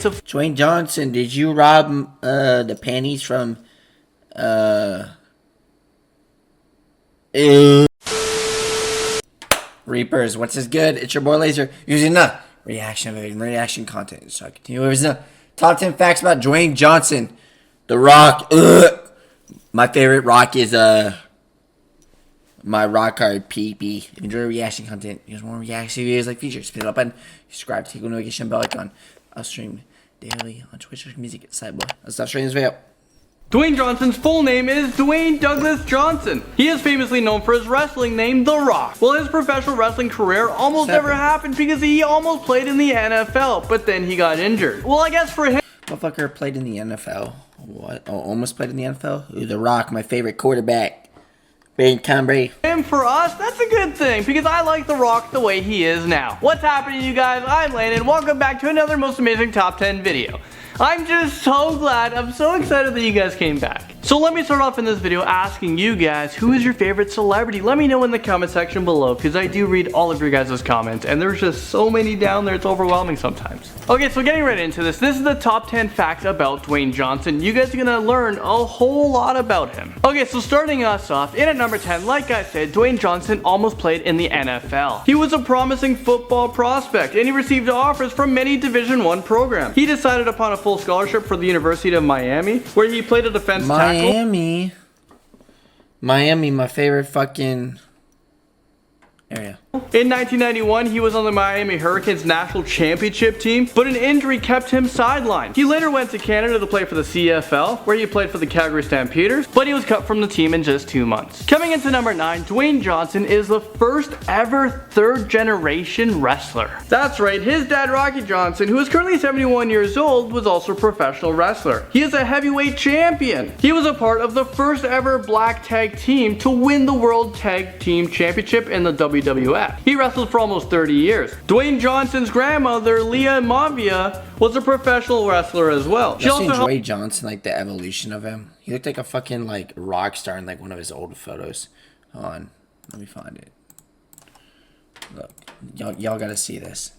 of Dwayne Johnson, did you rob the panties from Reapers? What's this good? It's your boy Laser using the reaction content. So I continue with the top 10 facts about Dwayne Johnson. The Rock. My favorite Rock is my rock card PP. If you enjoy reaction content, you guys want reaction videos like features, hit the like button, subscribe to take a notification bell icon. I'll stream daily on Twitch, 𝐿𝐼𝐭'𝐬, 𝐈𝐭'𝐬. Let's stop streaming this video. Dwayne Johnson's full name is Dwayne Douglas Johnson. He is famously known for his wrestling name, The Rock. Well, his professional wrestling career almost never happened because he almost played in the NFL, but then he got injured. Well, I guess for him... Motherfucker played in the NFL. What? Oh, almost played in the NFL? Ooh, The Rock, my favorite quarterback. Tom Brady. And for us, that's a good thing, because I like The Rock the way he is now. What's happening, you guys? I'm Landon. Welcome back to another most amazing top 10 video. I'm just so glad, I'm so excited that you guys came back. So let me start off in this video asking you guys, who is your favorite celebrity? Let me know in the comment section below, because I do read all of your guys' comments, and there's just so many down there, it's overwhelming sometimes. Okay, so getting right into this is the top 10 facts about Dwayne Johnson. You guys are gonna learn a whole lot about him. Okay, so starting us off, in at number 10, like I said, Dwayne Johnson almost played in the NFL. He was a promising football prospect, and he received offers from many Division I programs. He decided upon a full scholarship for the University of Miami, where he played a defense tackle. Miami, my favorite fucking area. In 1991, he was on the Miami Hurricanes national championship team, but an injury kept him sidelined. He later went to Canada to play for the CFL, where he played for the Calgary Stampeders, but he was cut from the team in just 2 months. Coming into number 9, Dwayne Johnson is the first ever third-generation wrestler. That's right, his dad Rocky Johnson, who is currently 71 years old, was also a professional wrestler. He is a heavyweight champion. He was a part of the first ever black tag team to win the World Tag Team Championship in the WWF. He wrestled for almost 30 years. Dwayne Johnson's grandmother, 𝐿𝐼𝐭'𝐬, was a professional wrestler as well. She also Dwayne Johnson, like the evolution of him. He looked like a fucking like rock star in like one of his old photos. Hold on, let me find it. Look, y'all gotta see this.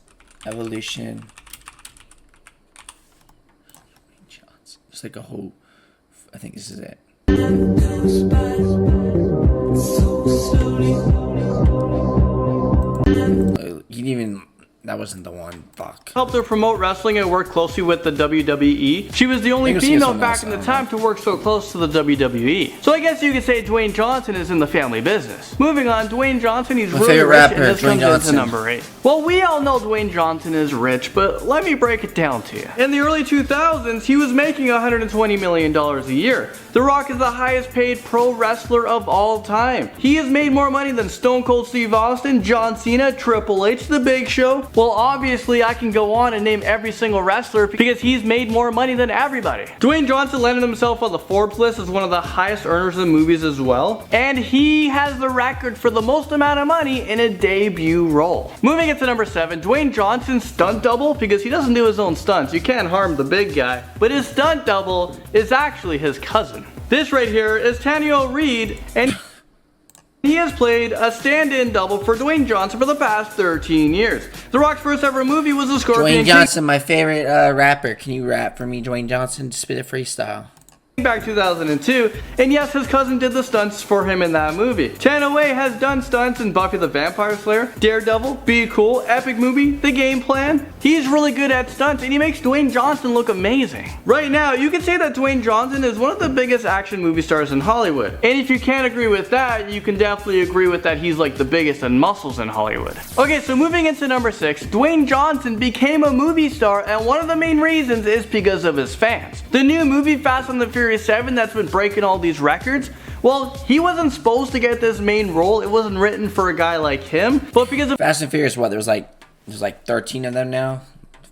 Evolution. Dwayne Johnson. It's like a whole. I think this is it. He didn't even. That wasn't the one. Fuck. Helped her promote wrestling and worked closely with the WWE. She was the only female back in the time to work so close to the WWE. So I guess you could say Dwayne Johnson is in the family business. Moving on, Dwayne Johnson, he's really rich, and this comes into number 8. Well, we all know Dwayne Johnson is rich, but let me break it down to you. In the early 2000s, he was making $120 million a year. The Rock is the highest paid pro wrestler of all time. He has made more money than Stone Cold Steve Austin, John Cena, Triple H, The Big Show. Well, obviously I can go on and name every single wrestler because he's made more money than everybody. Dwayne Johnson landed himself on the Forbes list as one of the highest earners in movies as well, and he has the record for the most amount of money in a debut role. Moving into number 7, Dwayne Johnson's stunt double, because he doesn't do his own stunts, you can't harm the big guy, but his stunt double is actually his cousin. This right here is Tanio Reed, and he has played a stand-in double for Dwayne Johnson for the past 13 years. The Rock's first ever movie was The Scorpion Dwayne Johnson, my favorite rapper. Can you rap for me, Dwayne Johnson? Spit a freestyle. Back 2002, and yes, his cousin did the stunts for him in that movie. Tanaway has done stunts in Buffy the Vampire Slayer, Daredevil, Be Cool, Epic Movie, The Game Plan. He's really good at stunts, and he makes Dwayne Johnson look amazing. Right now, you can say that Dwayne Johnson is one of the biggest action movie stars in Hollywood. And if you can't agree with that, you can definitely agree with that he's like the biggest in muscles in Hollywood. Okay, so moving into number 6, Dwayne Johnson became a movie star, and one of the main reasons is because of his fans. The new movie Fast and the Furious 7 that's been breaking all these records, well, he wasn't supposed to get this main role. It wasn't written for a guy like him, but because of Fast and Furious, what, there's like 13 of them now.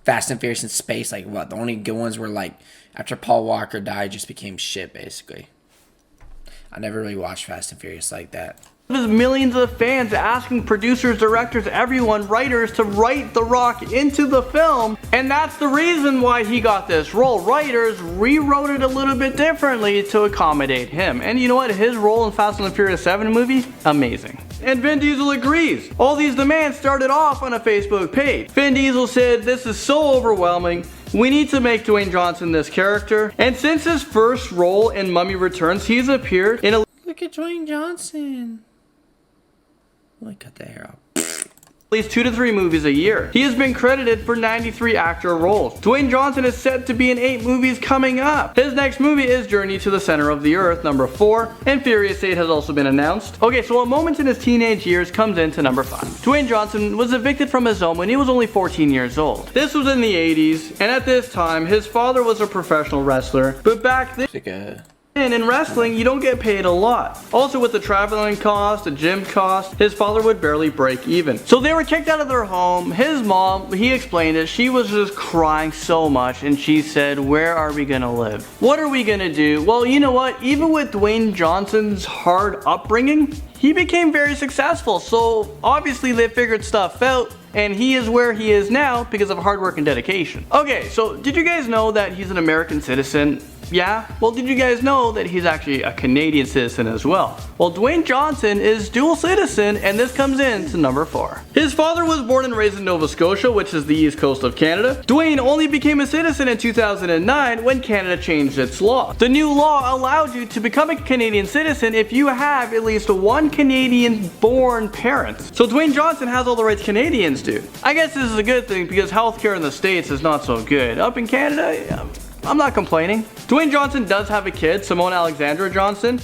Fast and Furious in space, like what, the only good ones were like after Paul Walker died, just became shit basically. I never really watched Fast and Furious like that. There's millions of fans asking producers, directors, everyone, writers to write The Rock into the film, and that's the reason why he got this role. Writers rewrote it a little bit differently to accommodate him, and you know what? His role in Fast and the Furious 7 movie, amazing. And Vin Diesel agrees. All these demands started off on a Facebook page. Vin Diesel said, "This is so overwhelming. we need to make Dwayne Johnson this character. And since his first role in Mummy Returns, he's appeared in Look at Dwayne Johnson. Let me cut that hair off. at least 2 to 3 movies a year. He has been credited for 93 actor roles. Dwayne Johnson is set to be in 8 movies coming up. His next movie is Journey to the Center of the Earth, number 4, and Furious 8 has also been announced. Okay, so a moment in his teenage years comes into number 5. Dwayne Johnson was evicted from his home when he was only 14 years old. This was in the 80s, and at this time, his father was a professional wrestler, but back then, and in wrestling, you don't get paid a lot. Also, with the traveling cost, the gym cost, his father would barely break even. So they were kicked out of their home. His mom, he explained it, she was just crying so much, and she said, where are we gonna live? What are we gonna do? Well, you know what? Even with Dwayne Johnson's hard upbringing, he became very successful. So obviously they figured stuff out, and he is where he is now because of hard work and dedication. Okay, so did you guys know that he's an American citizen? Yeah? Well, did you guys know that he's actually a Canadian citizen as well? Well, Dwayne Johnson is dual citizen, and this comes in to number 4. His father was born and raised in Nova Scotia, which is the east coast of Canada. Dwayne only became a citizen in 2009 when Canada changed its law. The new law allowed you to become a Canadian citizen if you have at least one Canadian-born parent. So Dwayne Johnson has all the rights Canadians do. I guess this is a good thing because healthcare in the States is not so good. Up in Canada, I'm not complaining. Dwayne Johnson does have a kid, Simone Alexandra Johnson,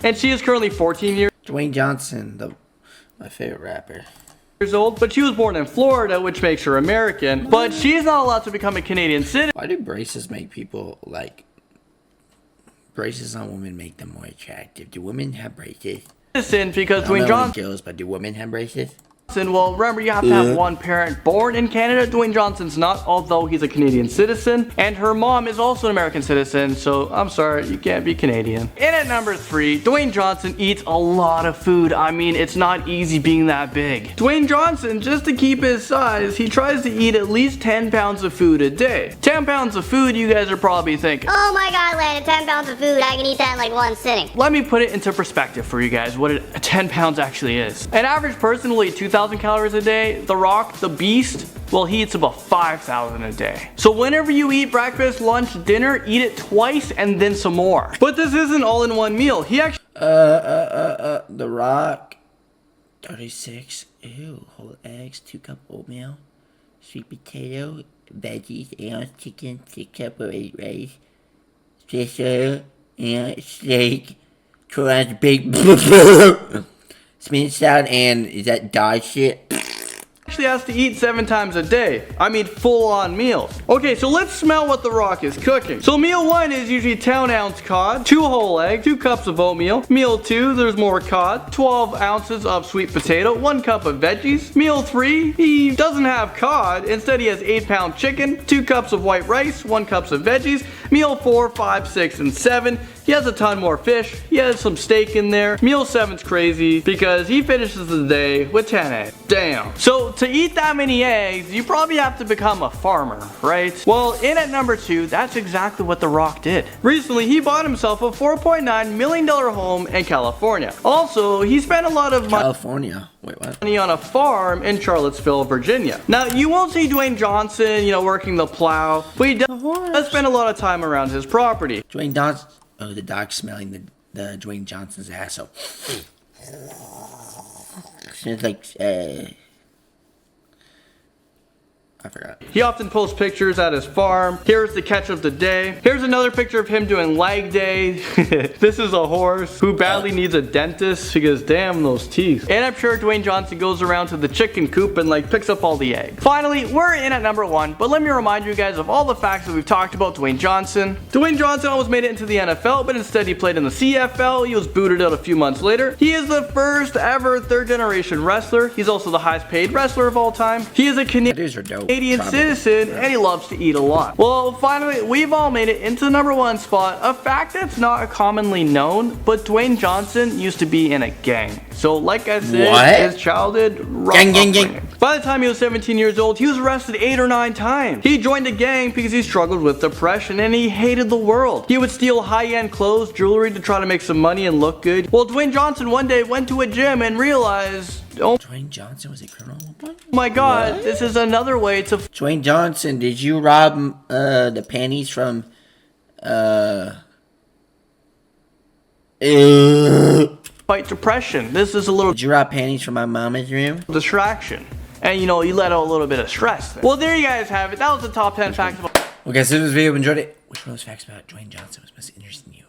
and she is currently 14 years Dwayne Johnson, my favorite rapper. Old, but she was born in Florida, which makes her American, but she's not allowed to become a Canadian citizen. Why do braces make people, like, braces on women make them more attractive? Do women have braces? Because Dwayne Johnson, girls, but do women have braces? well, remember, you have to have one parent born in Canada. Dwayne Johnson's not, although he's a Canadian citizen. And her mom is also an American citizen, so I'm sorry, you can't be Canadian. And at number 3, Dwayne Johnson eats a lot of food. I mean, it's not easy being that big. Dwayne Johnson, just to keep his size, he tries to eat at least 10 pounds of food a day. 10 pounds of food, you guys are probably thinking, oh my god, Landon, 10 pounds of food, I can eat that in like one sitting. Let me put it into perspective for you guys, what 10 pounds actually is. An average person will eat 2,000 calories a day. The Rock, the Beast, well, he eats about 5,000 a day. So whenever you eat breakfast, lunch, dinner, eat it twice and then some more. But this isn't all in one meal. He actually The Rock, 36, whole eggs, 2 cup oatmeal, sweet potato, veggies, ounce chicken, 6 cup of 8 rice, fish oil, steak, 2 ounce baked spinach salad, and is that dog shit? actually has to eat 7 times a day. I mean, full-on meals. Okay, so let's smell what The Rock is cooking. So meal 1 is usually 10 ounce cod, 2 whole eggs, 2 cups of oatmeal. Meal 2, there's more cod, 12 ounces of sweet potato, 1 cup of veggies. Meal 3, he doesn't have cod. Instead, he has 8-pound chicken, 2 cups of white rice, 1 cups of veggies. Meal 4, 5, 6, and 7. He has a ton more fish. He has some steak in there. Meal 7's crazy because he finishes the day with 10 eggs. Damn. So to eat that many eggs, you probably have to become a farmer, right? Well, in at number 2, that's exactly what The Rock did. Recently, he bought himself a $4.9 million home in California. Also, he spent a lot of money on a farm in Charlottesville, Virginia. Now, you won't see Dwayne Johnson, working the plow, but he does spend a lot of time around his property. Dwayne Johnson. Oh, the dog's smelling the Dwayne Johnson's asshole. Smells like, I forgot. He often posts pictures at his farm. Here's the catch of the day. Here's another picture of him doing leg day. This is a horse who badly needs a dentist because damn those teeth. And I'm sure Dwayne Johnson goes around to the chicken coop and picks up all the eggs. Finally, we're in at number 1, but let me remind you guys of all the facts that we've talked about Dwayne Johnson. Dwayne Johnson almost made it into the NFL, but instead he played in the CFL. He was booted out a few months later. He is the first ever 3rd generation wrestler. He's also the highest paid wrestler of all time. He is a Canadian citizen, and he loves to eat a lot. Well, finally, we've all made it into the number 1 spot. A fact that's not commonly known, but Dwayne Johnson used to be in a gang. So, like I said, his childhood rough upbringing. By the time he was 17 years old, he was arrested 8 or 9 times. He joined a gang because he struggled with depression and he hated the world. He would steal high-end clothes, jewelry to try to make some money and look good. Well, Dwayne Johnson one day went to a gym and realized, Oh Dwayne Johnson was a criminal at one point? my god, this is another way to Dwayne Johnson, did you rob the panties from fight depression. This is a little Did you rob panties from my mama's room? distraction. And you know, you let out a little bit of stress. Well, there you guys have it. That was the top 10 facts about. Well guys, if this video enjoyed it, which one of those facts about Dwayne Johnson was most interesting to you?